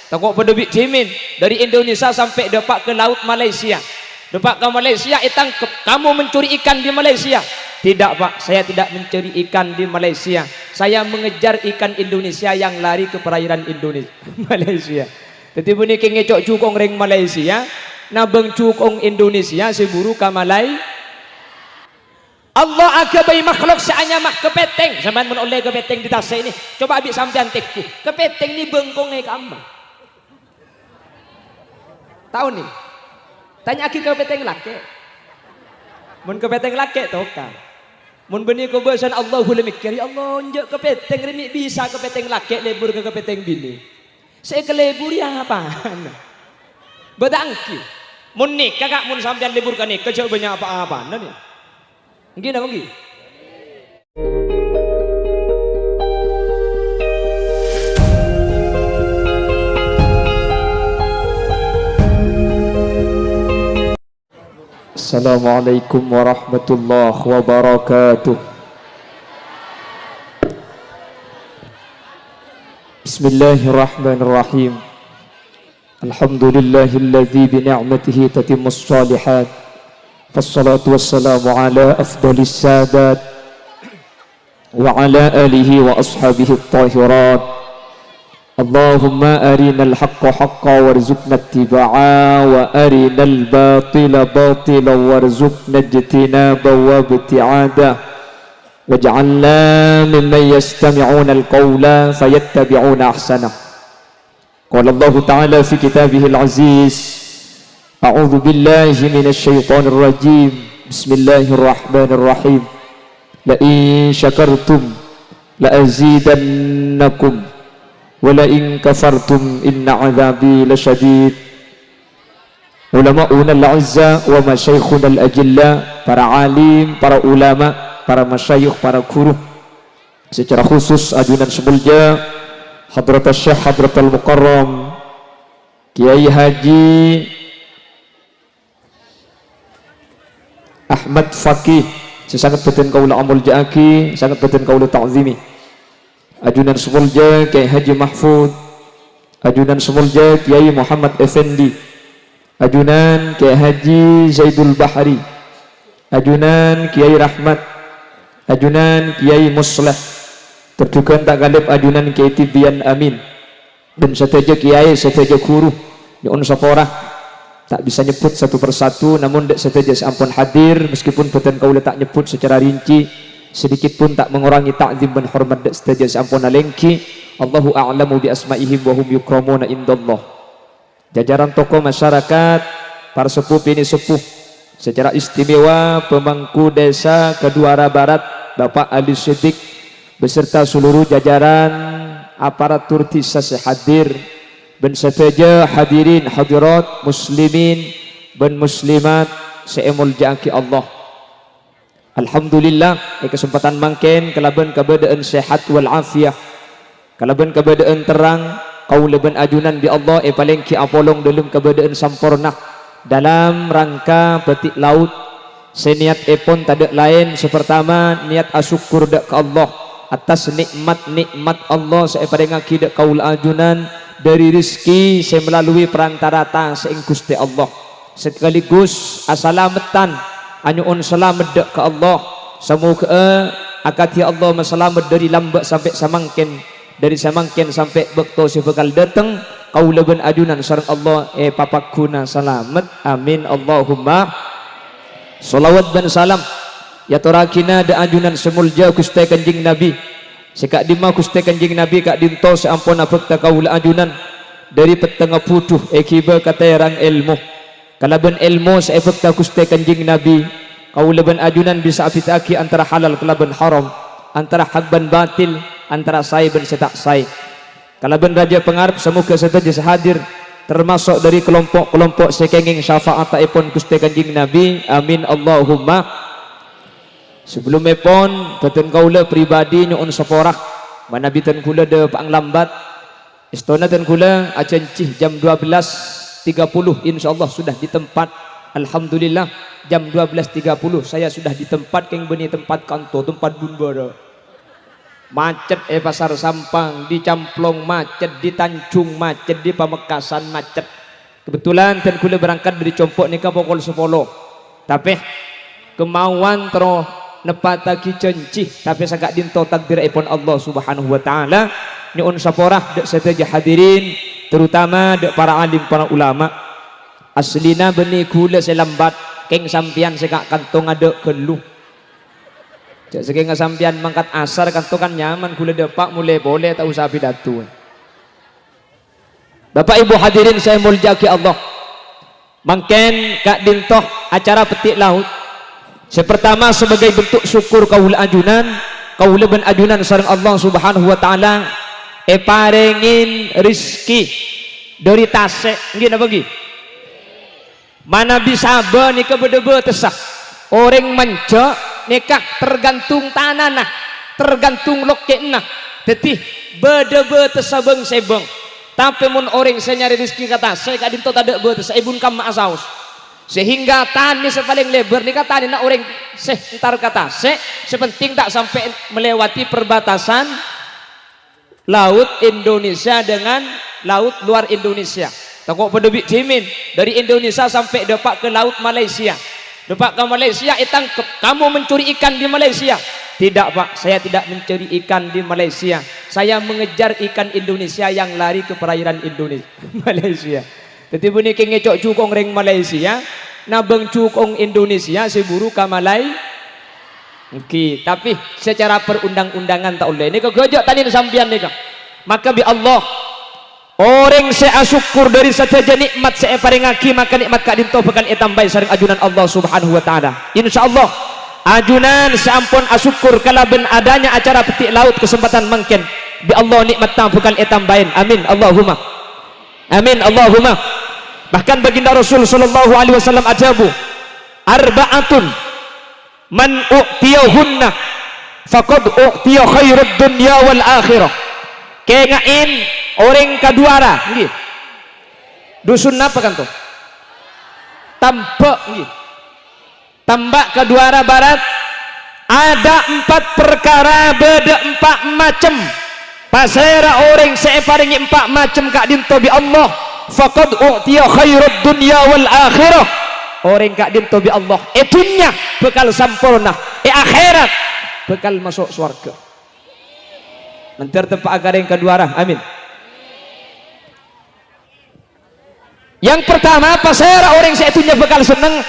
Takut pada bik cimin dari Indonesia sampai dapat ke laut Malaysia. Dapat ke Malaysia, tangkap. Kamu mencuri ikan di Malaysia? Tidak Pak, saya tidak mencuri ikan di Malaysia. Saya mengejar ikan Indonesia yang lari ke perairan Indonesia. Malaysia. Jadi bunyi ngecok cukong ring Malaysia, nabeng cukong Indonesia seburu ke Malai. Allah agabai makhluk seanya mak kepeteng. Zaman menoleh kepeteng di tasnya ini. Coba ambil sampean tekku. Kepeteng ni bengkongnya kamu. Tahu nih? Tanya aki kepeteng laki. Mun kepeteng laki toka. Mun benih kebesaran Allahu lemikir. Ya Allah, njek kepeteng remik bisa kepeteng laki lebur ke kepeteng bini. Saya kelebur ya apa? Bedangki. Mun nikah kak mun sampean lebur kan nikah coba banyak apa-apa. Nanya. Gini apa gini? Assalamualaikum warahmatullahi wabarakatuh. Bismillahirrahmanirrahim. Alhamdulillahilladzi bi ni'matihi tatimmus shalihat. Wassalatu wassalamu ala afdalis sadat wa ala alihi wa ashabihi at-tahirat. Allahumma arinal haqqa haqqan warzuqna ittiba'a wa arinal batila batilan warzuqna ijtinaba wa ibti'ada waj'alna mimman yastami'una al-qawla fayattabi'una ahsanah. Qala Allah ta'ala fi kitabihil aziz, a'udzu billahi minasy syaithanir rajim. Bismillahirrahmanirrahim. La in syakartum la azidannakum wa la in kafartum inna 'adzabi lasyadid. Ulama'una al-'azza wa masyayikhuna al-ajilla, para alim, para ulama, para masyayikh, para guru, secara khusus ajunan semulja Hadratus Syekh Hadratul Mukarram Kiai Haji Ahmad Fakih, sesangat beten kaula amul jaaki, sangat beten kaula ta'zimi. Ajunan semulja Kiai Haji Mahfud, ajunan semulja Kiai Muhammad Effendi, ajunan Kiai Haji Zaidul Bahri, ajunan Kiai Rahmat, ajunan Kiai Musleh, terdukan tak galib ajunan Kiai Tibian Amin, dan seteja Kiai, seteja guru nyuun saporah. Tak bisa nyebut satu persatu, namun seteja seampun hadir, meskipun beten kaula tak nyebut secara rinci, sedikit pun tak mengurangi ta'zim dan hormat seteja seampun alengki. Allahu a'lamu bi asma'ihim wa hum yukramuna indallah. Jajaran tokoh masyarakat, para sepuh ini sepuh, secara istimewa pemangku desa Keduara Barat Bapak Ali Siddiq beserta seluruh jajaran aparatur desa sehadir, ben seteja hadirin hadirat muslimin ben muslimat seemul jaaki Allah. Alhamdulillah kesempatan mangken kalaban keberadaan sehat wal afiah, kalaban keberadaan terang kaula ben ajunan di Allah paling ki apolong dalam keberadaan sampurna dalam rangka petik laut. Seniat epon tadak lain sepertama niat asyukur dak ke Allah atas nikmat-nikmat Allah saya pada ngaki dak kaula ajunan dari rizki saya melalui perantara ta seing Gusti Allah, sekaligus asalametan anyuun selamat dak ke Allah. Semoga akati Allah maselamat dari lambak sampai samangken, dari samangken sampai bekto si bakal datang kaula ben ajunan sareng Allah papak guna selamat. Amin Allahumma sholawat dan salam ya torakina da ajunan semulja Gusti Kanjeng Nabi. Sekak dima Gusti Kanjeng Nabi kak dinto seampun abekta kaula ajunan dari petengah putuh ekiba katerang ilmu. Kalaban ilmu seebekta Gusti Kanjeng Nabi kaula ben ajunan bisa apitaki antara halal kalaban haram, antara hak ban batil, antara sai ben setak sai. Kalaban raja pengarep semoga seteja hadir termasuk dari kelompok-kelompok sekenging syafaat ipun Gusti Kanjeng Nabi. Amin Allahumma. Sebelum epon beten kaula pribadi nyuun saporah manabitan kula de panglambat istona ten kula acencih jam 12.30 insyaallah sudah di tempat. Alhamdulillah jam 12.30 saya sudah di tempat keng beni tempat kantor tempat bunbara macet pasar Sampang, di Camplong macet, di Tanjung macet, di Pamekasan macet. Kebetulan dan kula berangkat dari Compok nika pukul 10. Tapi kemauan terus nepataki janji, tapi sagak dinto takdir ipun Allah Subhanahu wa taala. Nyuun saporah dek sedaja hadirin, terutama dek para alim para ulama. Aslina benih kula selambat keng sampian sekak kantong ada keluh. Cak sekeng sampian mangkat asar kantongan nyaman kula depak mulai boleh tak usah pidato. Bapak Ibu hadirin saya muljaki Allah. Mangken kak dintoh acara petik laut. Sepertama sebagai bentuk syukur kaula ajunan, kaula ben ajunan sareng Allah Subhanahu wa taala parengin rizki dari tasek nggih napa nggih? Mana bisa be nika bede-be tesah. Orang manja nika tergantung tanah nah, tergantung lokena. Dadi bede-be tesah beng sebeng. Tapi mun orang saya nyari rezeki kata saya kadin to tade beut saya ibun kam maasaus sehingga tani sepaling lebar nih kata tani nak orang entar kata sepenting tak sampai melewati perbatasan laut Indonesia dengan laut luar Indonesia. Takut pedebik jimin dari Indonesia sampai depak ke laut Malaysia, depak ke Malaysia itangkep kamu mencuri ikan di Malaysia. Tidak Pak, saya tidak mencuri ikan di Malaysia. Saya mengejar ikan Indonesia yang lari ke perairan Indonesia, Malaysia. Jadi bunyi ngecok cukong ring Malaysia, nabeng cukong Indonesia seburu ke Malai. Oke, tapi secara perundang-undangan tak boleh. Ini kegojok tadi sampian nih. Maka bi Allah, orang saya syukur dari saja nikmat saya paringaki maka nikmat kak dinto bekan etambai saring ajunan Allah Subhanahu wa taala. Insyaallah ajunan seampun asyukur kalaben adanya acara petik laut kesempatan mungkin bi Allah nikmat bukan etambain. Amin Allahumma amin Allahumma. Bahkan baginda Rasul sallallahu alaihi wasallam ajabu arba'atun man u'tiyahunna faqad u'tiya khairud dunya wal akhirah. Kengain orang kaduara nggih dusun apa kan tuh tampak nggih tambak keduara barat ada 4 perkara beda 4 macam pasera orang saya paringi 4 macam kak dinto bi Allah faqad u'tiya khairud dunya wal akhirah. Orang kak dinto bi Allah dunya bekal sempurna akhirat bekal masuk surga. Nanti tempat agar yang keduara amin. Yang pertama pasera orang saya dunya bekal seneng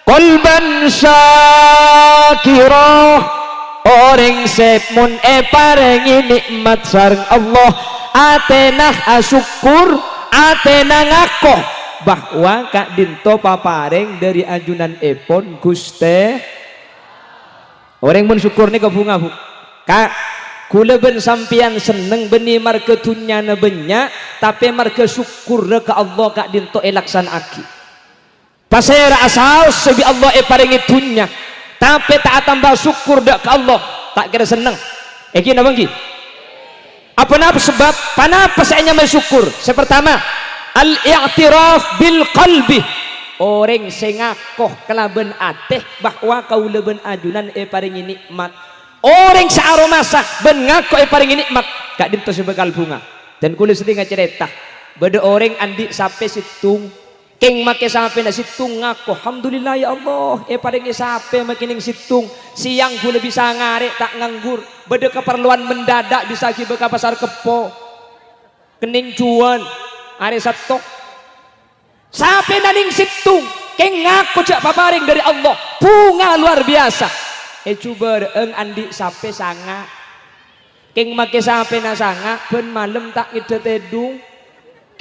qalban syakirah, orang sepmun parengi nikmat sareng Allah atenah asyukur atenah ngakoh bahwa kak dinto papareng dari ajunan epon Guste. Orang mun syukur nih ke bunga bu kak kula ben sampian seneng beni marke dunyana benya tapi marke syukur ke Allah kak dinto elaksan aki. Pasera asal sebi Allah paringi dunya tapi tak tambah syukur dak ke Allah tak kira seneng. Iki napa nggih? Apa sebab? Panapa saya nyamai syukur? Sepertama al-i'tiraf bil qalbi. Orang sengakoh kelaben ateh bahwa kaula ben ajunan paringi nikmat. Orang searo masak ben ngakoh paringi nikmat kak dinto sebekal bunga. Dan kula sering cerita beda orang andi sampai situng keng make sampai na situng ngaku alhamdulillah ya Allah paringi sampai makining situng siang gula bisa ngarek tak nganggur beda keperluan mendadak bisa ki beka pasar kepo kening cuan are satok sampai naning situng keng ngaku cak paparing dari Allah bunga luar biasa coba eng andi sampai sanga keng make sampai na sanga ben malam tak ide tedung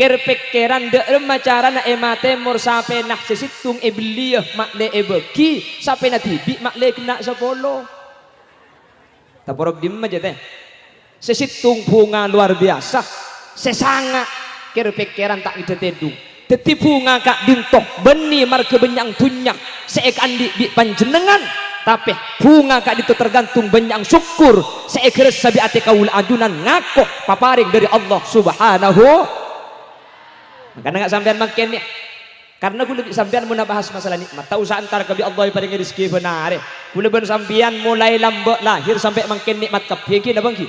pikiran de macara na emate mur sampai nak sesitung beliah makle beki sampai na tibi makle kena sepolo taporob dim aja teh sesitung bunga luar biasa sesanga pikiran tak ide tedung teti bunga kak dintok beni marke benyang tunyak seek andi di panjenengan tapi bunga kak itu tergantung benyang syukur seek sabi ate kaul ajunan ngakoh paparing dari Allah Subhanahu. Karena nggak sampean makin ya Karena kula sampean mun bahas masalah nikmat, tak usah antar ke Allah paring rezeki benar. Kula ben sampean mulai lambek lahir sampai makin nikmat kabeh iki nabang ki.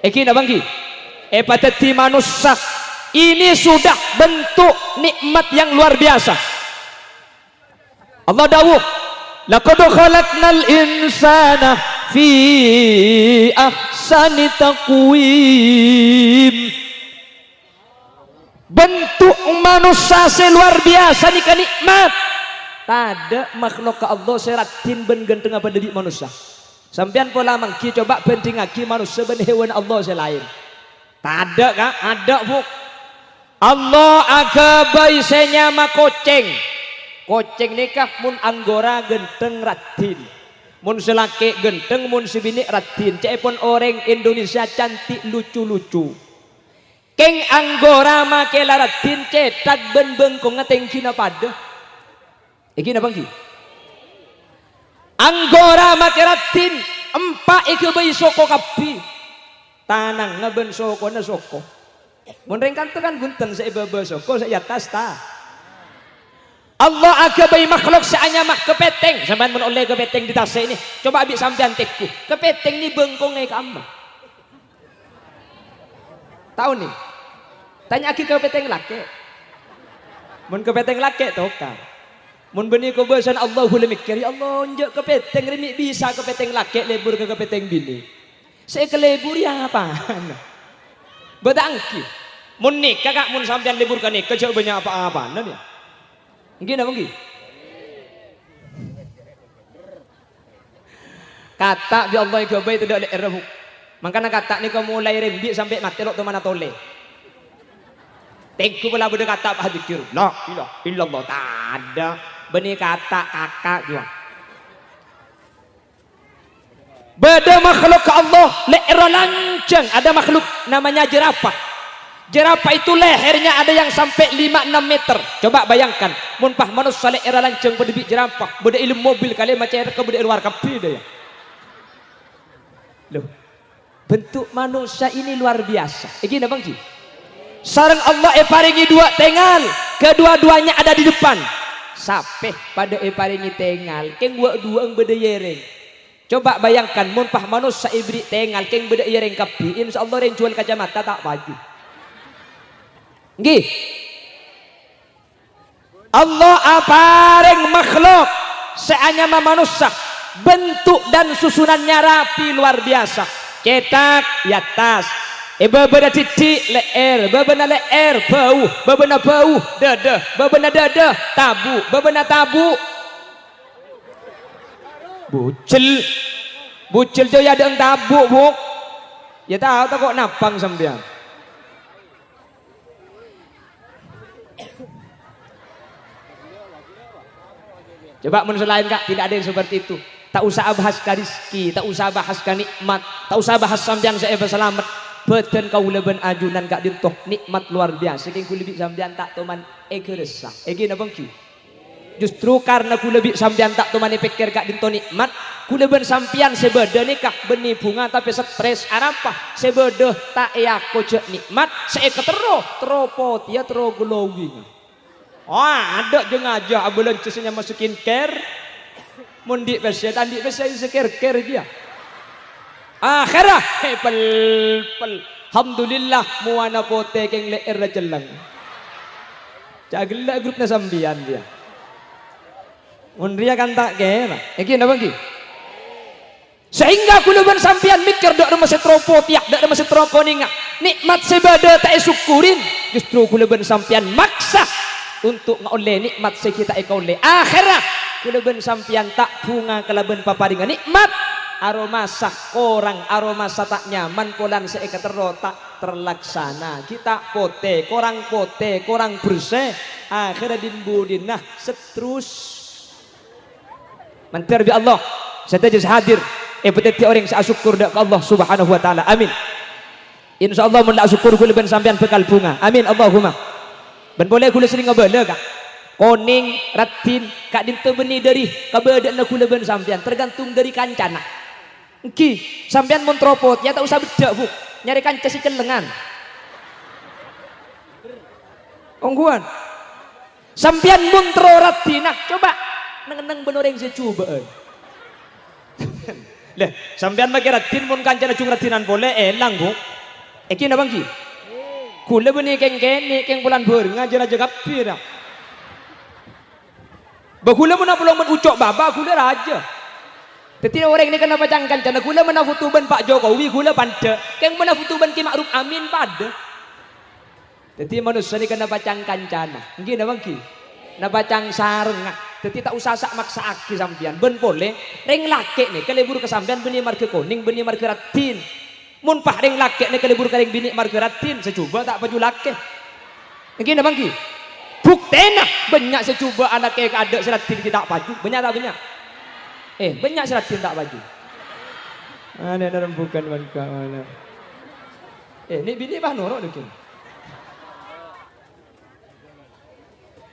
Iki nabang ki. Patati manusia ini sudah bentuk nikmat yang luar biasa. Allah dawuh, laqad khalaqnal insana fi ahsani taqwim. Bentuk manusia luar biasa nih kan nikmat. Tada makhluk ke Allah seratin ben genteng apa dari manusia. Sampean pola mangki coba penting lagi manusia ben hewan Allah selain. Tada kak, ada bu. Allah agabai senyama koceng. Koceng nikah mun anggora genteng ratin. Mun selake genteng mun sebini ratin. Cepon orang Indonesia cantik lucu-lucu. Keng anggora make laratin cetak ben bengkong ngetengki na pada. Iki na bangki. Anggora make ratin empa ike bayi soko kapi. Tanang ngaben soko na soko. Mun rengkan tekan bunten sa ibaba soko sa atas ta. Allah aga bayi makhluk saanya mah kepeteng. Sampean mun oleh kepeteng di tas ini. Coba abis sampean tekku. Kepeteng ni bengkong ngai kama. Tahu nih? Tanya aki kepeteng laki. Mun kepeteng laki toka. Mun benih kebesan Allah boleh mikir ya Allah njek kepeteng remi bisa kepeteng laki lebur ke kepeteng bini. Saya kelebur ya apa? Bedangki. Mun nikah kak mun sampean lebur ke nikah coba banyak apa-apa nan ya. Gini mungkin. Kata bi Allah ke baik tidak ada erah. Makanya kata ni kau mulai rembi sampai mati lo tu mana tole. Tengku pula benda kata apa dikir. La ilaha illallah tak ada. Benih kata kakak juga. Beda makhluk ke Allah leher lancang. Ada makhluk namanya jerapah. Jerapah itu lehernya ada yang sampai 5-6 meter. Coba bayangkan. Munpah manusia leher lancang berdebik jerapah. Beda ilmu mobil kali macam ke beda luar kapi dia. Loh. Bentuk manusia ini luar biasa. Ini apa bang? Sarang Allah paringi dua tengal, kedua-duanya ada di depan. Sapeh pada paringi tengal, keng dua beda yereng. Coba bayangkan, munpah manusia ibri tengal, keng beda yereng kapi. Insya Allah yang jual kacamata tak baju. Gih. Allah apareng makhluk seanya manusia, bentuk dan susunannya rapi luar biasa. Cetak di atas. Babana titik leher, babana leher bau, babana bau dada, babana dada tabu, babana tabu bucil, bucil tu ya ada tabu buk, ya tahu tak kok napang sampean. Coba menurut lain kak tidak ada yang seperti itu. Tak usah bahas rizki, tak usah bahas nikmat, tak usah bahas sampean saya selamat. Beten kau leben ajunan kak dintoh nikmat luar biasa. Keng ku lebih sampean tak teman resah. Egi na bangki. Justru karena ku lebih sampean tak teman pikir kak dintoh nikmat, ku leben sampean sebeda nikah benih bunga tapi stres arapa sebeda tak aku cek nikmat saya teropot ya glowing. Wah ada jeng aja abulan cesnya masukin care. Mundi besya tandi besya care dia. Akhirah pel alhamdulillah muana pote keng leer jelang. Jagla grup na sambian dia. Unria kan tak kera. Iki napa iki? Sehingga kuluban sampian mikir dak rumah setropot ya dak rumah setrokoninga. Nikmat sebada tak syukurin, justru kuluban sampian maksa untuk ngoleh nikmat sekita oleh. Akhirah kuluban sampian tak bunga kelaban paparingan nikmat. Aroma sak orang aroma tak nyaman polan seekatero tak terlaksana kita pote korang bersih akhirnya dimbudin nah seterus mantir bi Allah saya tajus hadir beteti orang saya syukur dak Allah subhanahu wa ta'ala amin insyaallah mun dak syukur kula ben sampean bekal bunga amin Allahumma ben boleh kula sering ngobele kak koning ratin kak dintu beni dari kabadana kula ben sampean tergantung dari kancana. Ki, sampean montropot, ya tak usah bedak bu, nyari kanca si celengan. Ongguan, Sampian mun troratina coba neng benoreng secoba. Leh, sampean bagi ratin mun kancana cung ratinan boleh elang kok. Eki na bangki. Kula benih keng bulan berenga aja kapir. Bakula mun apulong mun ucok baba kula raja. Teti orang ini kenapa jangan kancana kula mana futuban Pak Jokowi kula pada. Keng mana futuban Ki Ma'ruf Amin pada. Teti manusia ini kenapa jangan kancana. Nggih na bangki. Napa cang sareng. Jadi tak usah sak maksa aki sampian ben boleh ring laki nih kelebur ke sampian beni marga kuning beni marga ratin mun pah ring laki nih kelebur ke ring bini marga ratin secoba tak baju laki mungkin abang ki buktena banyak secoba anak kayak ada seratin kita baju banyak tak banyak banyak seratin tak baju mana dalam bukan bangka mana ini bini bah norok dukun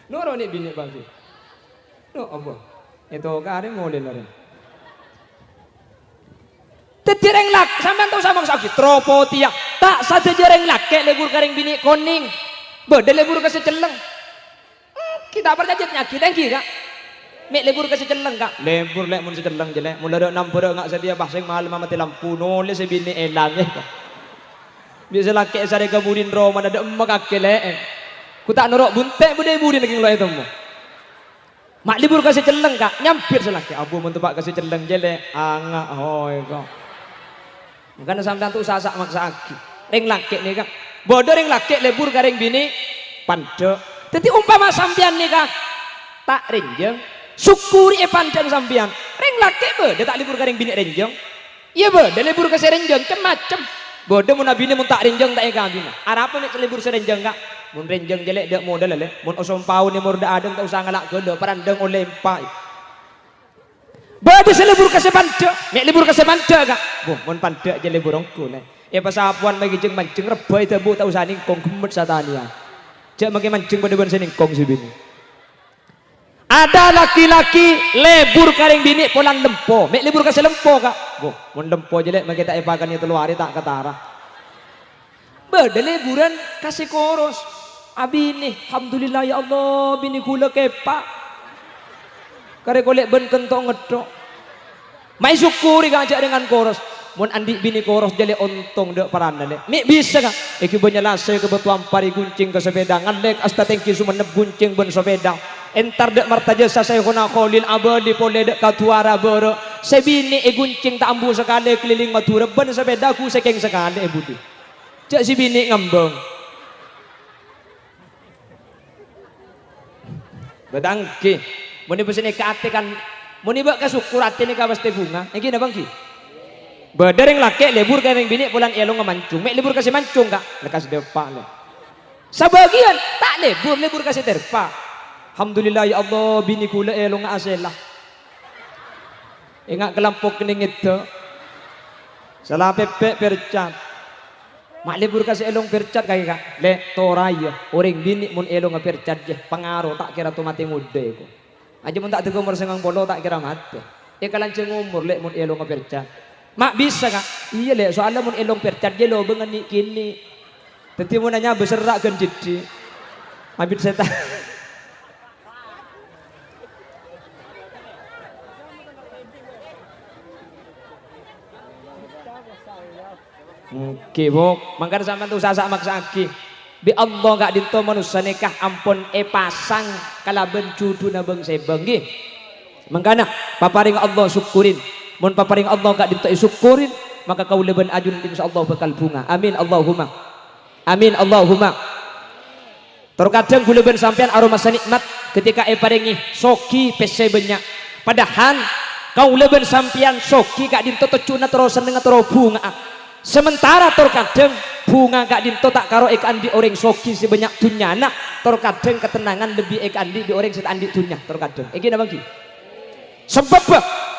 norok nih bini bang ki no apa itu kare mulai lari tetireng lak sampean tahu sama sakit tropotia tak saja jereng lak kayak lebur karing bini koning beda lebur kasih celeng kita percaya nyakit yang kira mek lebur kasih celeng kak lebur lek mun seceleng jelek mun ada 6 beda nggak sedia pasang mahal mati lampu nulis sebini elang biasa laki sare kemudian Roma ada emak kakek ku tak norok buntek bude budin lagi ngeloy itu mak libur kasih celeng kak nyampir selaki abu mentepak kasih celeng jelek angak hoi kok makanya sampean tuh sasak maksa aki ring laki nih kak bodoh ring laki libur karing bini pandek jadi umpama sampean nih kak tak renjeng syukuri pancen sampean ring laki bodoh tak libur karing bini renjeng iya bodoh libur kasih renjeng macam bodoh mun abine mun tak renjeng tak eka abina arapa nek libur serenjeng kak mun renjeng jelek dak modal le mun osom pau ni murda adeng tak usah ngalak godo parandeng oleh empai bade selebur kasih pancek mek libur kasih pancek kak mun pancek je libur ongko le pasapuan bagi jeng mancing rebai tebu tak usah ningkong gemet satania jak magi mancing pada ben seningkong si bini ada laki-laki lebur karing bini polan lempo mek libur kasih lempo kak mun lempo jelek magi tak epakan itu luari tak ketara bade liburan kasih koros abini alhamdulillah ya Allah bini kula kepak kare golek ben kentong ngedok mai syukuri kang ajak dengan koros mun andi bini koros jale ontong dek parana le mik bisa kang iki benyelase kebetuan pari guncing ke sepeda ngalek asta tengki sumenep guncing ben sepeda entar dek martaja saykhuna khalil abadi pole dek katuara boro sebini guncing tak ambu sekali keliling Madura ben sepeda ku sekeng sekali budi jak si bini ngembang betangki muni pesene kaate kan muni bak kasukur ate ni ka pasti bunga iki na bangki bedereng laki lebur karing bini bulan elong ngemancung mek lebur kasih mancung kak lekas depak le sebagian tak lebur kasih terpa alhamdulillah ya Allah bini kula elong aselah ingat kelampok kening itu salah pepek percat mak libur kasih elong percat kaya kak le toraya orang bini mun elong percat je pengaruh tak kira tu mati muda ko aja mun tak tegur umur sengang polo tak kira mati kalanceng umur le mun elong percat mak bisa kak iya le soalnya mun elong percat je lo bengen ni kini teti mun nanya beserak kan jadi habis setan Oke bok, mangkar sampean tuh sasak maksa aki. Bi Allah gak dinto manusia nikah ampun pasang kalaben cudu na beng sebeng nggih. Mangkana paparing Allah syukurin. Mun paparing Allah gak dinto syukurin, maka kau leben ajun insyaallah bakal bunga. Amin Allahumma. Amin Allahumma. Terkadang kula ben sampean aroma nikmat ketika paringi soki pese banyak. Padahal kau leben sampean soki gak dinto tecuna terusan dengan bunga. Sementara terkadang bunga gak dinto tak karo ikan di orang soki sebanyak dunyana terkadang ketenangan lebih ikan di orang setan di dunya terkadang iki napa iki sebab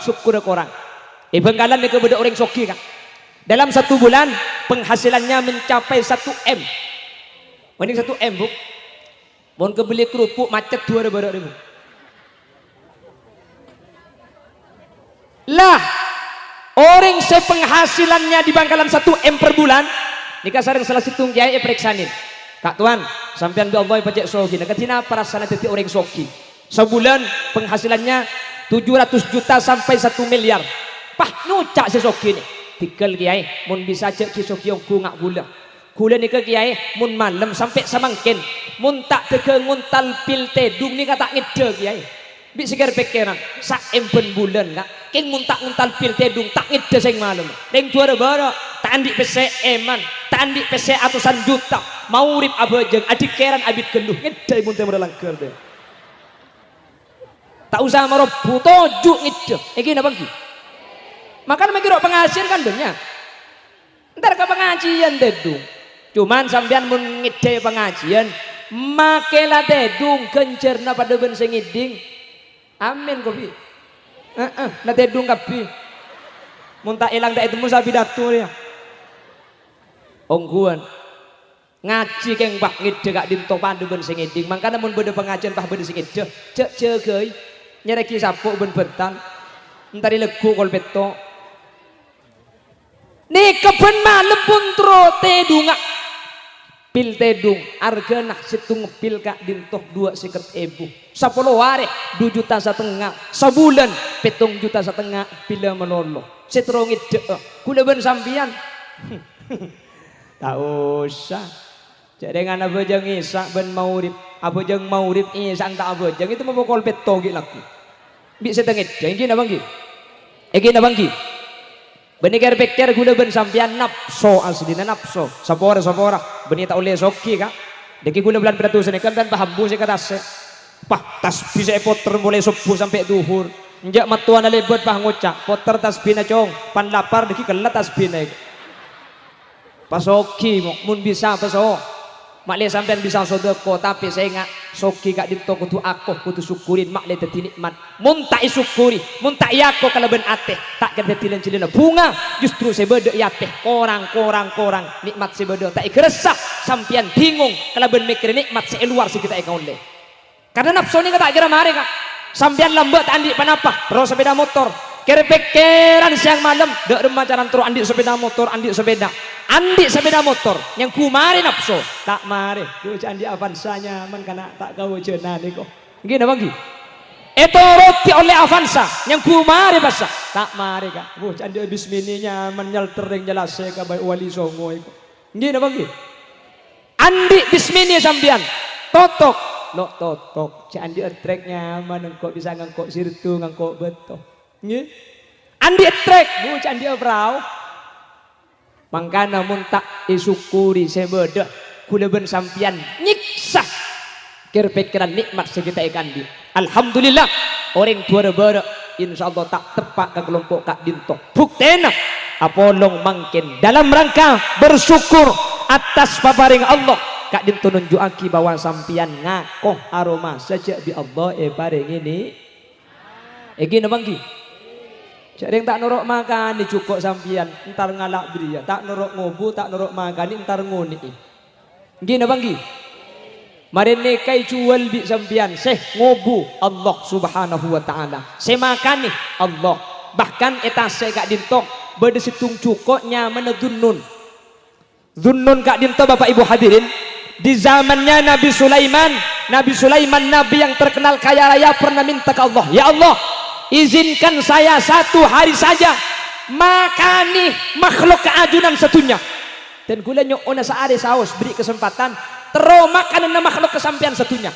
syukur korang bengkalan ke beda orang soki kak dalam 1 bulan penghasilannya mencapai 1 M mending 1 M bu mohon kebeli kerupuk macet 2.000 lah orang sepenghasilannya di Bangkalan 1 M per bulan nikah sareng salah situng kiai periksanin Kak Tuan, sampean bi Allah pajak sogi. Nah, ketina perasaan detik orang sogi. Sebulan penghasilannya 700 juta sampai 1 miliar. Pah nucak si sogi ni. Tikel kiai, mun bisa cek si sogi yang ku ngak gula. Gula ni ke kiai, mun malam sampai samangkin. Mun tak teke nguntal pil tedung ni kata ngide kiai. Bi segar pikiran, sak empen bulan kak. King nguntal pil tedung tak ngide sing malam. Deng juara bara, tak andik pese eman, tak andik pese atusan juta. Maurip abajeng adik keran abid geluh ngedai muntah merelangker deh. Tak usah marobu tojuk ngide. Iki napa ki? Makan mikir pengajian kan dunia. Ntar ke pengajian dedung. Cuman sampean mun ngide pengajian, makela dedung kencerna pada ben sing ngiding. Amin kopi. Na dedung kapi. Mun tak ilang tak itu musa pidato ya. Ongguan. Ngaji keng bak ngide gak dinto pandu ben sing ngiding. Mangkana mun beda pengajian pah beda sing ngide. Cek cegeuy. Nyereki sapuk ben bentan. Entari legu kol beto. Ni keben malem puntro tedunga. Pil tedung argana situng pil kak dintoh 250.000. 10 hari 2,5 juta. Sebulan 7,5 juta pila melolo. Setrong ide kula ben sampian. Tak usah. Jadi dengan abajang isak ben maurib, abajang maurib isak tak abajang itu mau kol beto gitu laku. Bisa tengit, jangan gini abang gini. Benikar pikir gula ben sampian napso aslinya napso. Sapora beni tak oleh soki kak. Deki gula bulan beratusan kan dan paham bu kata se. Pah tasbih saya poter mulai subuh sampai duhur. Njak matuan lebet pah ngocak. Poter tasbih na cong. Pan lapar deki kelat tasbih na. Pasoki mun bisa paso. Makle sampean bisa sodeko tapi saya nggak soki kak dinto kudu aku kudu syukurin makle dadi nikmat. Mun tak syukuri, mun tak yako kalau ben ate tak kena tilen-cilena bunga justru sebede yate korang nikmat sebede tak ikresah sampean bingung kalau ben mikir nikmat luar si kita oleh. Karena nafsu ni kata kira mari kak sampean lambat andi panapa terus sepeda motor kira pikiran siang malam dek remacaran terus andi sepeda motor Andi sepeda motor yang kumari nafsu tak mari tuh andi Avanza nyaman karena tak kau jenah ni kok gini bang itu roti oleh Avanza yang kumari basa tak mari kak andi bismini nyaman nyaltering jelas saya kabai wali songo itu gini bang andi bismini sambian totok andi trek nyaman engkau bisa ngangkok sirtu ngangkok beto andi trek andi brau. Mangkana mun tak isyukuri sebeda kula ben sampian nyiksa kira-pikiran nikmat sekitar ikan di. Alhamdulillah orang tua bara insyaallah tak tepak ke kelompok kak dinto. Buktena apolong mangkin dalam rangka bersyukur atas paparing Allah kak dinto nunjuaki bahwa sampian ngakoh aroma sejak di Allah paring ini. Gini bangki. Jadi yang tak norok makan ni cukup sampian entar ngalak beria tak norok ngobu tak norok makan entar ngoni gini banggi mari nekai jual bi sampian seh ngobu Allah subhanahu wa ta'ala seh makan nih Allah bahkan etase kak dintok berde situng cukoknya mana dunnun kak dintok bapak ibu hadirin di zamannya Nabi Sulaiman nabi yang terkenal kaya raya pernah minta ke Allah ya Allah izinkan saya 1 hari saja makani makhluk keajunan satunya dan gula nyokona saade saus beri kesempatan terus makanan makhluk kesampian satunya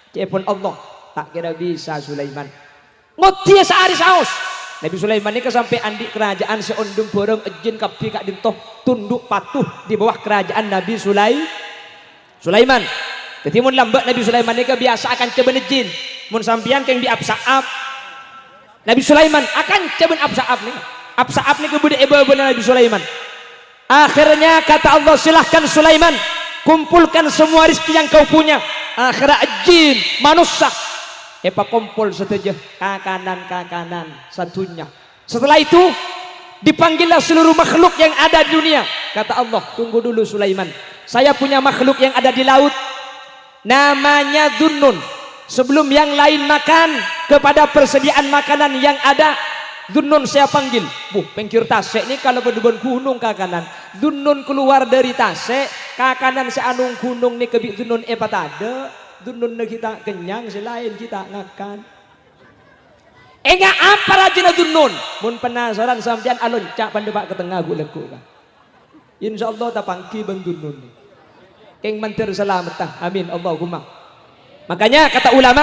cepon Allah tak kira bisa Sulaiman ngotie sehari saus Nabi Sulaiman ini kesampai andi kerajaan seondung borong ejin kapi kak dintoh tunduk patuh di bawah kerajaan Nabi Sulaiman jadi mun lambat Nabi Sulaiman ini biasa akan coba ejin mun sampian keng di absaab Nabi Sulaiman akan coba absaab nih kemudian benar Nabi Sulaiman. Akhirnya kata Allah silahkan Sulaiman kumpulkan semua rezeki yang kau punya. Akhirnya jin manusia kumpul setuju kakanan satunya. Setelah itu dipanggillah seluruh makhluk yang ada di dunia. Kata Allah tunggu dulu Sulaiman. Saya punya makhluk yang ada di laut namanya Dhunnun. Sebelum yang lain makan kepada persediaan makanan yang ada Zunnun saya panggil, pengkir Tasik ini kalau berdebon gunung kakanan. Zunnun keluar dari Tasik, kakanan seanung gunung nih kebik Zunnun epat ada. Zunnun kita kenyang, selain kita ngakan. Enggak apa rajin Zunnun? Mun penasaran sampean alun cak pandepak ke tengah guleku kan. Insyaallah tak pangki ben Zunnun. Keng mantir selamat amin Allahumma. Makanya kata ulama,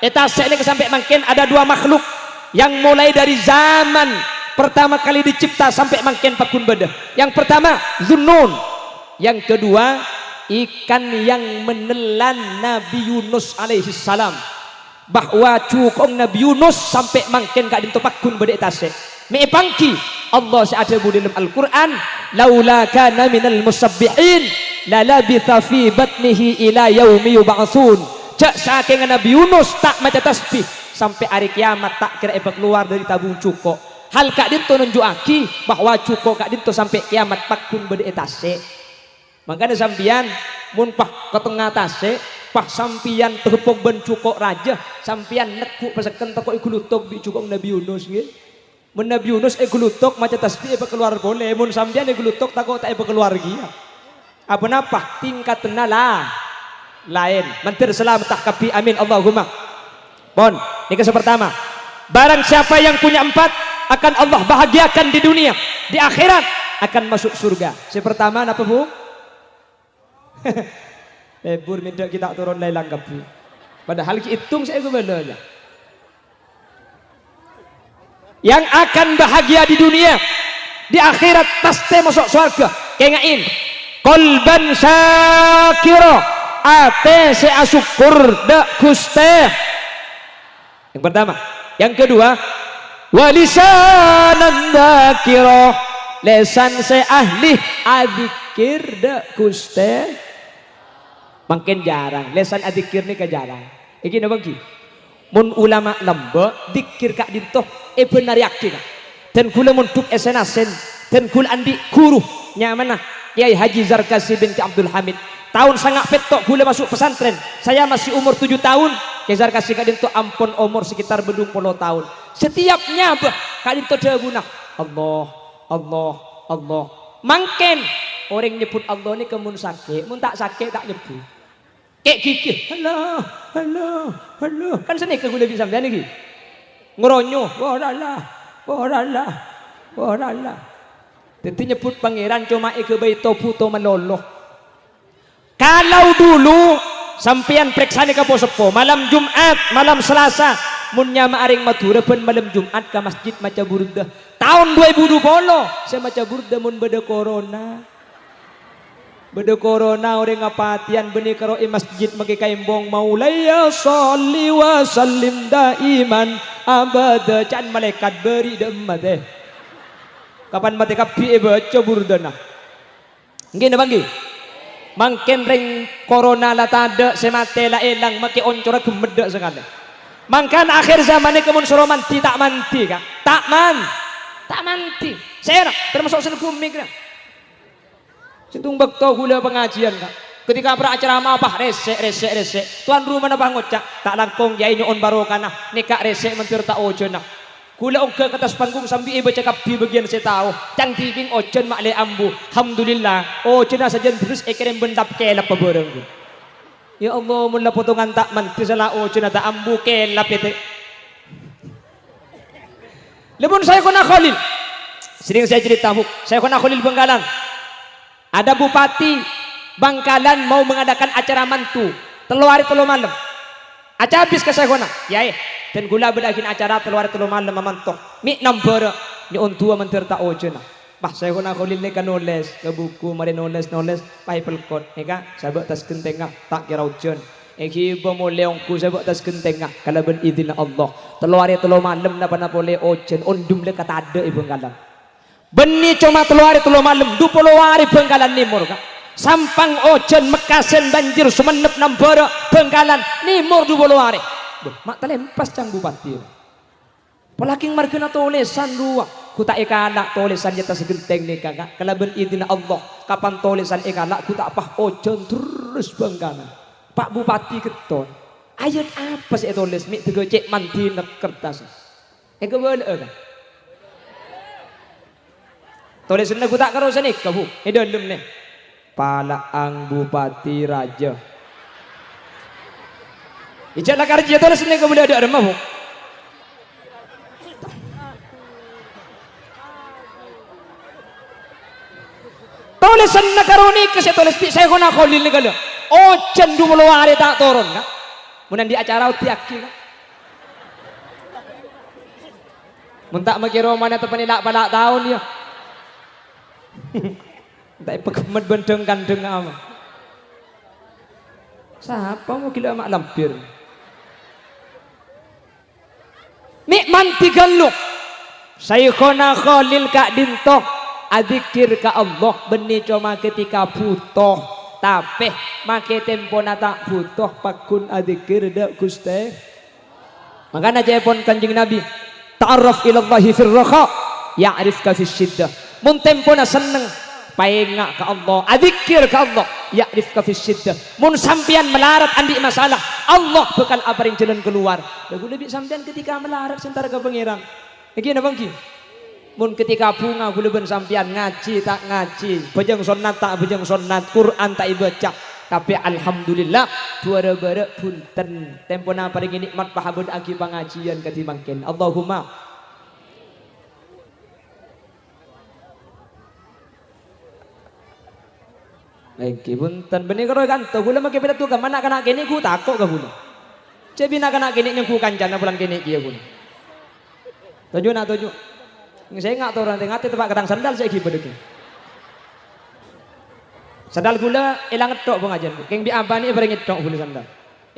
Tasik ini kesampai makin ada dua makhluk yang mulai dari zaman pertama kali dicipta sampai makin pakun badah. Yang pertama Zunnun, yang kedua ikan yang menelan Nabi Yunus alaihi salam. Bahwa cukong Nabi Yunus sampai makin kak dinto pakun badah Tasik. Mi pangki Allah seada bu dalam Al-Qur'an, laula kana minal musabbihin la labitha fi batnihi ila yaumi yub'atsun. Cak saking Nabi Yunus tak maca tasbih sampai hari kiamat tak kira keluar dari tabung cuko. Hal kak dinto nunjuaki bahwa cuko kak dinto sampai kiamat pakun bede Tasik. Makanya sampian mun pah ke tengah Tasik, pah sampian terpok ben cuko raja, sampian nekuk paseken teko iku lutok bi cuko Nabi Yunus nggih. Mun Nabi Yunus glutok maca tasbih keluar boleh, mun sampean glutok takut tak keluar gia. Apa napa tingkat lah lain. Mentir selamat tak kapi amin Allahumma. Bon, ini kisah pertama. Barang siapa yang punya 4 akan Allah bahagiakan di dunia, di akhirat akan masuk surga. Si pertama apa bu? Lebur minta kita turun lelang kapi. Padahal hitung saya gubernurnya. Yang akan bahagia di dunia, di akhirat pasti masuk surga. Kengain kolban syakira, ate se asyukur dak guste. Yang pertama. Yang kedua, walisanan dzakira, lesan se ahli adzikir dak guste. Makin jarang lesan adzikir ni ke jarang. Iki napa ki? Mun ulama lemba dikir kak dintoh benar yakin. Dan kula mun tuk esenasen dan kula andi guru nyamana Kiai Haji Zarkasi binti Abdul Hamid. Tahun sangat petok kula masuk pesantren. Saya masih umur 7 tahun. Kiai Zarkasi kak dintoh ampun umur sekitar 20 tahun. Setiap nyabah kak dintoh daguna Allah, Allah, Allah. Mangken orang nyebut Allah ni kemun sakit, mun tak sakit tak nyebut. Kayak gigih, halo, halo, halo. Kan seni ke gula bisa sampean iki. Ngeronyo, waralah, waralah, waralah. Dadi nyebut pangeran cuma ke bayi topu to meloloh. Kalau dulu sampean preksane ke posepo malam Jumat, malam Selasa, mun nyama aring Madura ben malam Jumat ke masjid maca burda. Tahun 2020 saya maca burda mun beda corona. Beda corona orang ngapatian benih karo masjid maki kaimbong maulaya sholli wa sallim daiman abada can malaikat beri demat kapan mati kapi baca burdana nggih napa nggih mangken ring corona la tada semate la elang maki oncora gemedek sekali mangkan akhir zaman ini kemun suruh manti tak manti kak tak manti saya termasuk senegum mikir Sintung bekto gula pengajian kak. Ketika beracara apa resek. Tuan rumah napa ngocak tak langkong yai nyon barokana nikah resek mentir tak ojen nak. Gula ongke ke atas panggung sambil baca kapi bagian saya tahu. Cang tibing ojen mak le ambu. Alhamdulillah ojen saja terus ekerem bendap kelap pebereng. Ya Allah mula potongan tak manti salah ojen tak ambu kelap itu. Lebun saya kena Khalil. Sering saya cerita bu. Saya kena Khalil Benggalan. Ada bupati Bangkalan mau mengadakan acara mantu telu hari telu malam. Acara habis ke saya ya dan gula berdakin acara telu hari telu malam memantok. Mi nomor ni ontua mentir tak ojena. Bah saya Khalil ni kan nulis ke buku mari nulis pai pelkot ni ka sabak tas kentengah tak kira ojen. Eki pemoleongku sabak tas kentengah kalau ben izin Allah. Telu hari telu malam napa boleh ojen ondum le kata ada ibu Bangkalan. Beni cuma telu hari telu malam 20 hari Bangkalan nimur kak sampang ojen mekasen banjir sumenep nambara Bangkalan nimur 20 hari mak telempas cang bupati pelaking margena tulisan dua ku tak ikalak tulisan jata segenteng nih kakak kalau ben izin Allah kapan tulisan ikalak ku tak pah ojen terus Bangkalan Pak Bupati keton ayat apa sih tulis mik tegocek manti nek kertas boleh kan Tulis sana ku tak karo sini kabu. Dalam nih. Palaang Bupati Raja. Ijatlah kerja tulis sana kamu ada remah bu. Tulisan na karuni kasi tulis di saya kena kholil ni kalau. Oh cendu meluari tak turun kan? Munan di acara utiaki kan? Muntak makiro mana tu penilak pada tahun dia. Tak pekemet benteng kandeng ama. Siapa mau gila mak lampir? Mik manti galuk. Saya kena kholil kak dintok. Adzikir ka Allah benih cuma ketika butuh tapi make tempo tak butuh pakun adzikir dak Gusti. Makanya jepon Kanjeng Nabi ta'arraf ila Allah fil raha ya'rifka fis syiddah. Mun tempo na seneng paengak ka Allah, adzikir ka Allah ya'rifka fis syiddah. Mun sampean melarat andi masalah, Allah bakal aparing jalan keluar. Lagu lebih sampean ketika melarat sentar ka pangeran. Iki napa iki? Mun ketika bunga gula sampian ngaji tak ngaji, bejeng sunat tak bejeng sunat, Quran tak ibaca. Tapi alhamdulillah juara bara punten tempona paling nikmat pahabun agi pengajian ketimangken. Allahumma lagi punten benih karo kanto gula make beda tuh mana kana kene ku takok ka gula. Cebi nak kana kene nyengku kancana bulan kene kieu gula. Tujuh nak tujuh. Saya nggak tahu ranting hati tempat ketang sandal saya kiper deki. Sandal gula elang etok pengajian. Keng bi abani bareng etok gula sandal.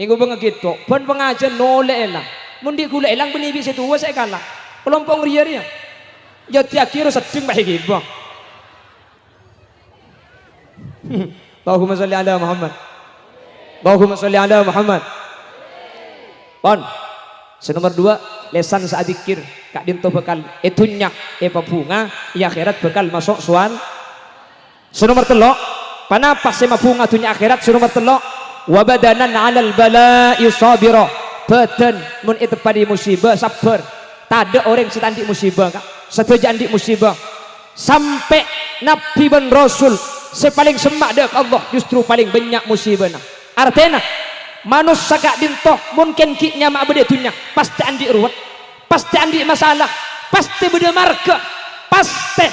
Inggu bang etok. Pun pengajian nole elang. Mundi gula elang benih bi setu saya kalah. Kelompok ria ria. Jadi akhir sedeng baik gibah. Allahumma salli ala Muhammad. Allahumma salli ala Muhammad. Pon. Senomor 2 lesan saat zikir kak dinto bekal etunya bunga ya akhirat bekal masuk suan. Senomor 3 panapas sema bunga tunya akhirat. Senomor 3 wa badanan 'alal bala'i sabira. Badan mun itu pada musibah sabar. Tak ada orang setandi musibah kak. Setuju andi musibah sampai Nabi dan Rasul sepaling semak dek Allah justru paling banyak musibah. Artinya manusia kak dintoh mungkin kiknya mak beda tunya pasti andi ruwet, pasti andi masalah, pasti beda marga, pasti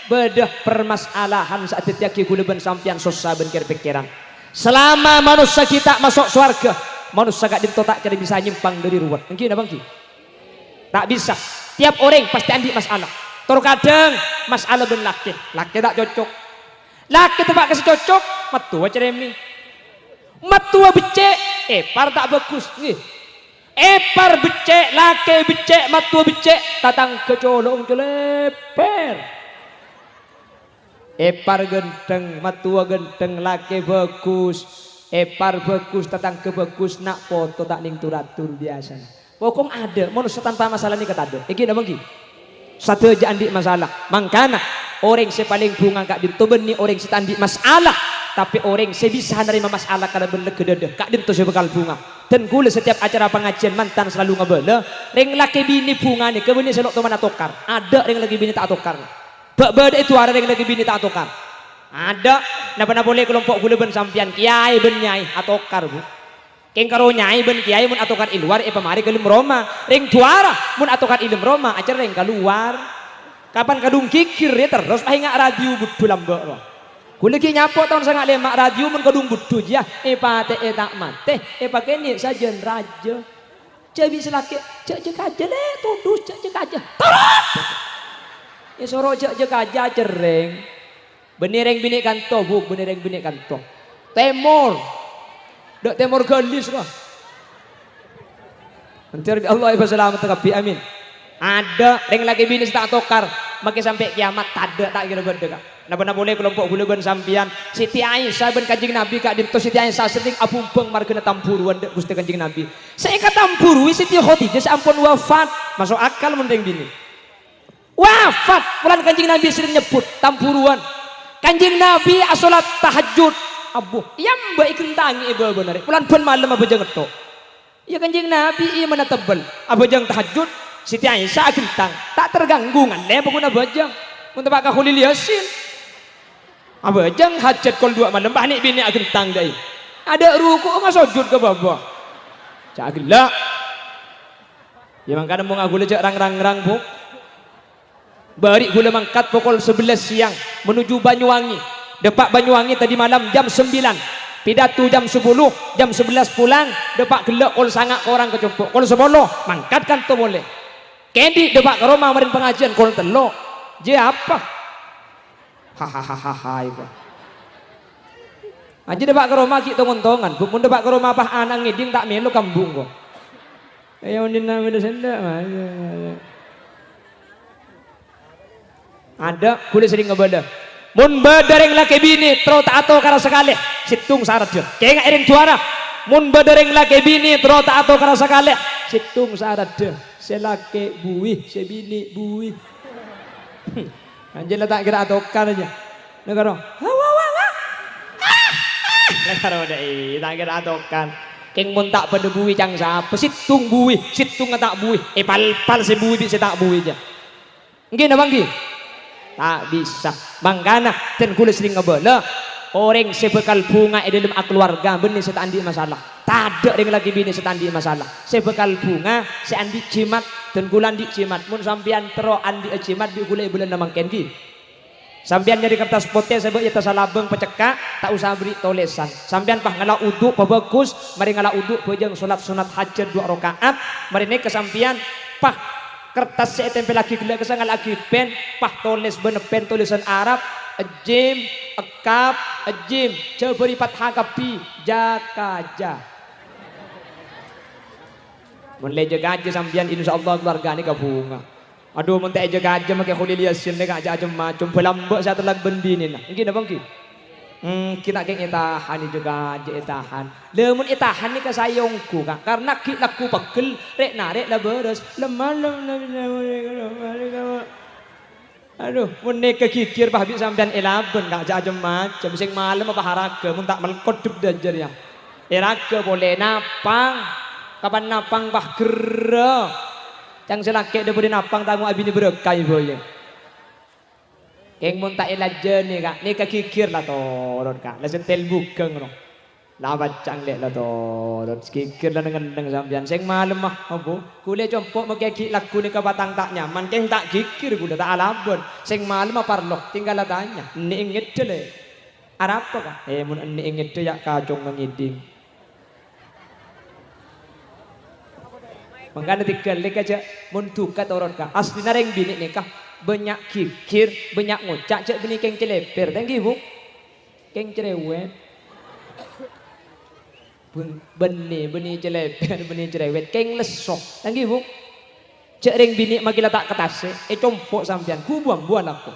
beda permasalahan saat tiaki kuleban sampian susah benkir pikiran. Selama manusia kita masuk surga, manusia kak dintoh tak kira bisa nyimpang dari ruwet. Mungkin abang ki? Tak bisa. Tiap orang pasti andi masalah. Terkadang masalah ben laki tak cocok. Laki tempat kasih cocok, matua ceremi. Matua becek, epar tak bagus nih. Epar becek, laki becek, matua becek, tatang kecolong celeper. Epar genteng, matua genteng, laki bagus. Epar bagus, tatang ke bagus, nak foto tak ning turatur biasa. Pokok ada, manusia tanpa masalah ni kata ada. Iki dah bagi. Satu aja andi masalah. Mangkana orang sepaling bunga kak dinto beni orang setandi masalah. Tapi orang saya bisa menerima masalah karena bener kedede kak dinto saya bekal bunga. Dan gula setiap acara pengajian mantan selalu ngebela. Ring laki bini bunga nih kebini selok teman atokar. Ada ring lagi bini tak atokar. Beda itu ada ring lagi bini tak atokar. Ada. Napa boleh kelompok gula ben sampian kiai ben nyai atokar bu. Keng karo nyai ben kiai mun atokar iluar pemari kelim Roma. Ring tuara mun atokar ilim Roma acara ring keluar. Kapan kadung kikir ya terus pahinga radio budul lambak. Kula ki nyapo tahun sangat lemak radio mun kadung budu ya pate tak mate pakai ni sajen raja cebi selaki cek aja le tudus cek aja tarot soro cek aja cereng benereng bini kanto bu benereng bini kanto temor dak temor galis lah nanti Allah ibu selamat tekapi amin ada reng lagi bini tak tokar makin sampai kiamat tak kira berdeka. Napa boleh kelompok gula ben sampian Siti Aisyah ben Kanjeng Nabi kak dinto Siti Aisyah sering abumbeng margana tampuruan dek Gusti Kanjeng Nabi. Saya kata tampurui Siti Khadijah sampun wafat. Masuk akal mending bini. Wafat bulan Kanjeng Nabi sering nyebut tampuruan. Kanjeng Nabi asolat tahajud. Abuh, iya mbak ikan tangi ibu benar. Bulan pun malam apa jangan tok. Ya Kanjeng Nabi iya mana tebel. Apa jangan tahajud. Siti Aisyah gentang tak terganggu ngan le pokoknya bajang. mun tebak ka Khalil Yasin apa jang hajat kol 2 malam bah ni bini agentang dai ada ruku nggak sujud ke bawah cak gelak ya mangkana mau ngagule cak rang bu bari gula mangkat pukul 11 siang menuju Banyuwangi depak Banyuwangi tadi malam jam 9 pidato jam 10 jam 11 pulang depak gelak kol sangak ke orang kecumpuk kol 10 mangkat kan tu boleh kendi depak ke rumah marin pengajian kol telok je apa hahaha itu aja depak ke rumah kita ngontongan mun depak ke rumah apa anak ngiding tak melu kambung kok ayo dina melu senda ada kulit sering ngebada mun badareng laki bini terota atau kara sekali situng syarat dia kayak nggak iring juara mun badareng laki bini terota atau kara sekali situng syarat dia selake buih sebini buih anjir letak kira atokan aja negara negara udah tak kira atokan keng mun tak pada buih cang siapa situng buih situng tak buih pal si buih bisa tak buih aja mungkin abang ki tak bisa mangkana dan kulit sering ngebala orang sebekal bunga dalam keluarga benih setandi masalah tak ada yang lagi bini setandi masalah sebekal bunga seandi jimat dan gulan di jimat mun sampian tero andi jimat di gulai bulan namang kenki sampian nyari kertas putih sebab ya tasalabeng pecekak tak usah beri tolesan sampian pah ngala uduk pa bagus mari ngala uduk bejeng salat sunat hajat 2 rakaat mari ne kesampian pah kertas saya tempel lagi gila kesangal lagi pen pah tulis bener pen tulisan Arab ajim akab ajim ceberi fathah kapi jakaja mun leje gaje sambian insyaallah keluarga ni kabunga aduh mun tak jaga aja make Khalil Yasin ni aja macam pelambak saya telag bendini nah mungkin abang ki kita keng itahan juga aja itahan lemun itahan ni kasayongku kak karena ki laku pegel rek narek lah beres lemalem aduh mun nek kekikir bah habis sampean elaben kak aja macam sing malam apa haraga mun tak melkot deb dajar ya eraga boleh napang kapan napang bah gera cang selake deburi napang tangu abini berekai boye keng mun tak elajen ni kak ni kekikir lah torot kak la sentel bukeng no la bacang lek lah torot kikir lah dengan sampean sing malem mah opo kule compok make ki lagu ni ka batang tak nyaman keng tak kikir kule tak alabon sing malem apa parlok tinggal lah tanya ni inget le arab kak mun ni inget ya kacung ngiding mangkana tikel lek aja mun tukat torot kak asli nareng bini nikah banyak kikir, banyak ngocak cek beni keng celeper, thank you bu, keng cerewet, beni celeper, beni cerewet, keng lesok, thank you bu, cek ring bini makin letak kertas, compok sampean, ku buang aku,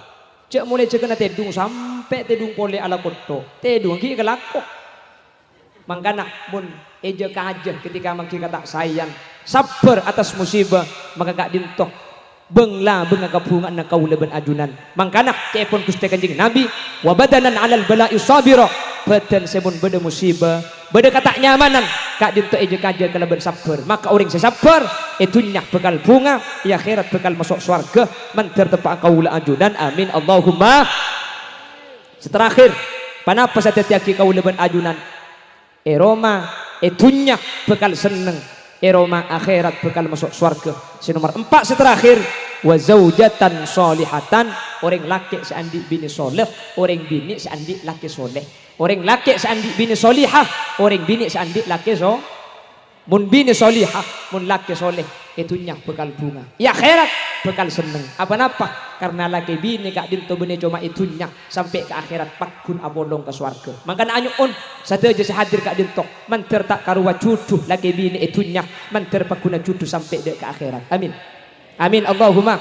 cek mulai cek kena tedung sampai tedung pole ala koto, tedung ki kelakok, mangkana mun eja kajen ketika makin kata sayang, sabar atas musibah, maka gak dintok. Bengla benga kabungan na kaulaban ajunan mangkana cepon Gusti Kanjeng Nabi wa badanan alal bala'i sabira badan sebon beda musibah beda kata nyamanan kak dinto eje kaja kalaban sabar maka orang sabar itunya bekal bunga ya akhirat bekal masuk surga mantar tepak kaula ajunan amin Allahumma seterakhir panapa satetiaki kaulaban ajunan Roma itunya bekal seneng Roma akhirat bekal masuk surga. Si nomor 4 seterakhir wa zaujatan solihatan orang laki seandi bini soleh orang bini seandi laki soleh orang laki seandi bini solihah orang bini seandi laki so mun bini solihah mun laki soleh itunya bekal bunga ya akhirat bekal seneng apa-apa karena laki bini kak dinto bini cuma itunya sampai ke akhirat pakun abolong ke surga makanya anyun satu aja hadir kak dinto manter tak karuwa cuduh laki bini itunya manter pakuna cuduh sampai ke akhirat amin amin Allahumma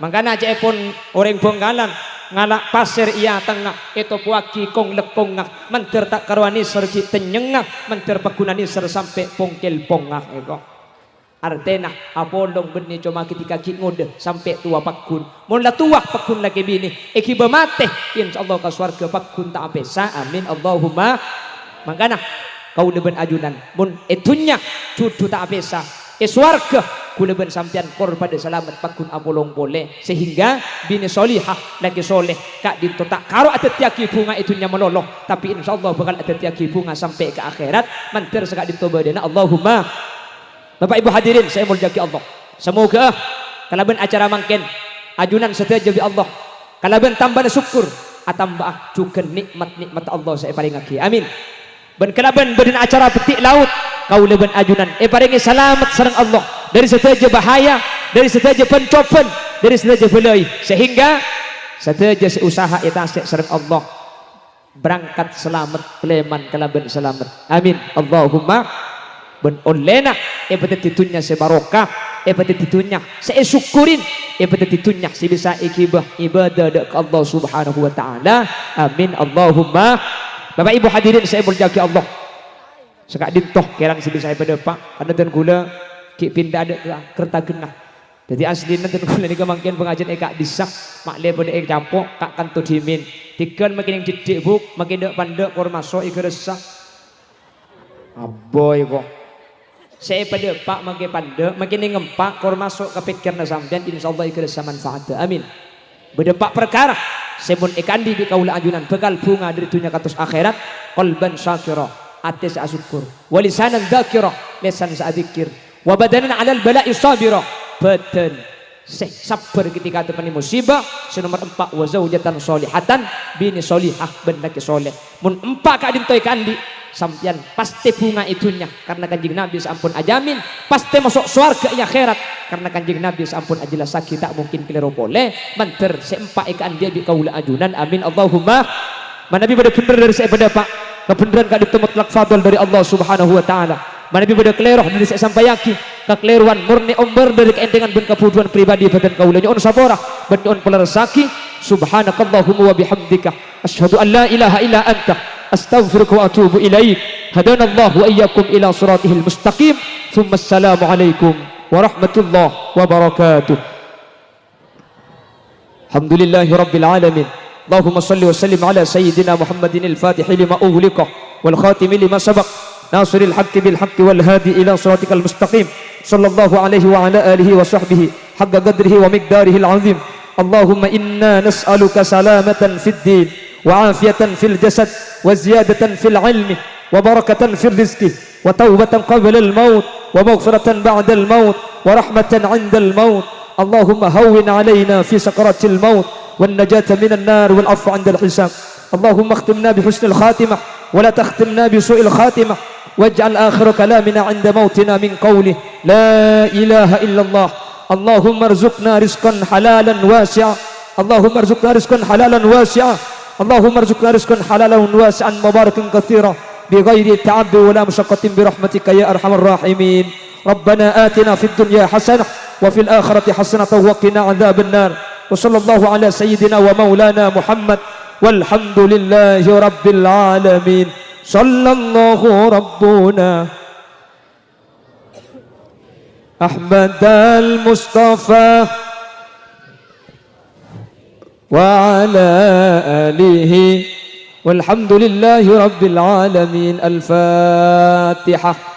makanya aja pun orang bonggalan ngalak pasir ia tengah itu puaki kong lekong ngak manter tak karuani sergi tenyengah manter pakunani ser sampai pongkel pongah eko artena apolong benih cuma ketika ki ngode sampai tua pakun mun la tua pakun lagi bini eki bemate insyaallah ka swarga pakun tak besa amin Allahumma makana kau deben ajunan mun etunya cudu tak besa swarga kula ben sampean kor pada selamat pakun apolong boleh sehingga bini solihah lagi soleh kak dinto tak karo ada tiaki bunga itu meloloh tapi insyaallah bakal ada tiaki bunga sampai ke akhirat mantir sekak dinto badana Allahumma. Bapak Ibu hadirin saya muljaki Allah, semoga kalau ben acara mangken ajunan setuju bi Allah, kalau ben tambah syukur atambah juga nikmat Allah saya paringaki amin. Ben kelaban berdina acara petik laut kau leben ajunan paringi selamat sareng Allah dari setuju bahaya, dari setuju pencopen, dari setuju belai sehingga setuju usaha eta sareng Allah berangkat selamat peleman kelaban selamat amin Allahumma. Ben olena pada titunya sebarokah pada titunya saya syukurin pada titunya si bisa ikibah ibadah ke Allah subhanahu wa ta'ala amin Allahumma. Bapak Ibu hadirin saya muljaki Allah sekak dintoh kerang si bisa pada pak karena dan gula ki pindah ada kerta genah jadi aslina dan gula ni kemangkian pengajian eka disak makle pada ek campur kak kanto dimin tikan makin yang jedik buk makin dek pandek kor masuk ik resah aboy kok saya pada pak makin pandek makin ngempak kor masuk ke pikirna sampean insyaallah ik resah manfaat amin. Berdepak perkara sebun ikandi di kaula ajunan bekal bunga dari dunia katus akhirat qalban syakira ati syukur walisanan dzakira lisan sadzikir wa badanan alal bala'i sabira badan sabar ketika terpani musibah. Nomor 4 wa zaujatan solihatan bini solihah ben laki soleh mun 4 ka dintoy kandi sampean pasti bunga itunya karena kanjeng Nabi sampun ajamin pasti masuk surga ya akhirat karena kanjeng Nabi sampun ajelas sakit tak mungkin keliru boleh manter seempak ikan dia di kaula ajunan amin Allahumma. Nabi pada bener dari saya pada pak kebenaran kak itu mutlak fadl dari Allah subhanahu wa ta'ala. Nabi pada keliru dari saya sampai yakin kekeliruan murni umber dari keendengan ben kebutuhan pribadi badan kaula nyon sabora ben pelersaki subhanakallahumma wa bihamdika asyhadu an la ilaha illa anta astaghfiruka wa atubu ilaik hadanallahu wa iyyakum ila siratihil mustaqim thumma assalamu alaikum warahmatullahi wabarakatuh. Alhamdulillahi rabbil alamin Allahumma salli wa sallim ala sayyidina Muhammadin al-fatih lima ughliqa wal khatim lima sabaq nasiril haqqi bil haqqi wal hadi ila siratikal mustaqim sallallahu alaihi wa ala alihi wa sahbihi haqqa qadrihi wa miqdarihi al-azim. Allahumma inna nas'aluka salamatan fid din wa afiyatan fil jasad wa ziyadatan fil ilmi wa barakatan fil rizqi wa taubatan qabla al maut wa maghfiratan ba'da al maut wa rahmatan 'inda al maut. Allahumma hawwin 'alaina fi sakaratil maut wan najata minan nar wal 'afwa 'inda al hisab. Allahumma akhtimna bi husnil khatimah wa la takhtimna bi su'il khatimah waj'al akhir kalamina 'inda mautina min qawli la ilaha illallah. Allahumma arzuqna rizqan halalan wasi'a. Allahumma arzuqna rizqan halalan wasi'a. Allahumma arzuqna rizqan halalan wasi'an mubarakan katsira bighairi ta'abbi wala mushaqqatin bi rahmatika ya arhamar rahimin. Rabbana atina fid dunya hasanah wa fil akhirati hasanah wa qina adzaban nar. Wa sallallahu ala sayyidina wa maulana Muhammad walhamdulillahi rabbil alamin. Sallallahu rabbuna Ahmad al-Mustafa wa ala alihi walhamdulillahi rabbil alamin. Al-Fatihah.